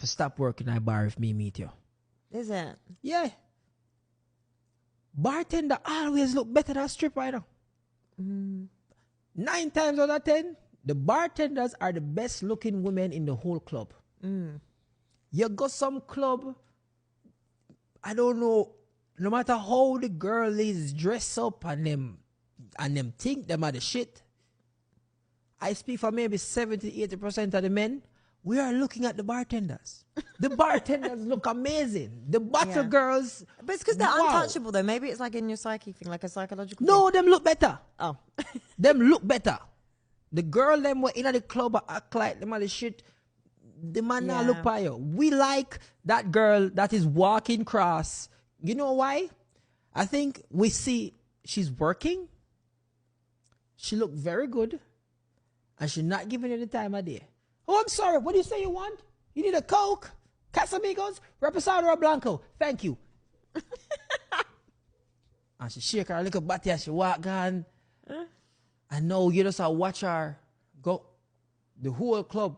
stop working at a bar if me meet you. Is it? Yeah. Bartender always look better than stripper, you know. 9 times out of 10, the bartenders are the best looking women in the whole club. You go some club, I don't know, no matter how the girl is dressed up and them think them are the shit. I speak for maybe 70-80% of the men. We are looking at the bartenders. The bartenders look amazing. The bottle girls. But it's because they're untouchable, though. Maybe it's like in your psyche thing, like a psychological No, thing. them look better. Oh. Them look better. The girl them were in the club act like them are the shit. The man now look by you. We like that girl that is walking cross. You know why? I think we see she's working. She look very good. And she's not giving you the time of day. Oh, I'm sorry. What do you say you want? You need a Coke? Casamigos? Reposado or Blanco? Thank you. And she shake her little body as she walk on. And now you just watch her go the whole club.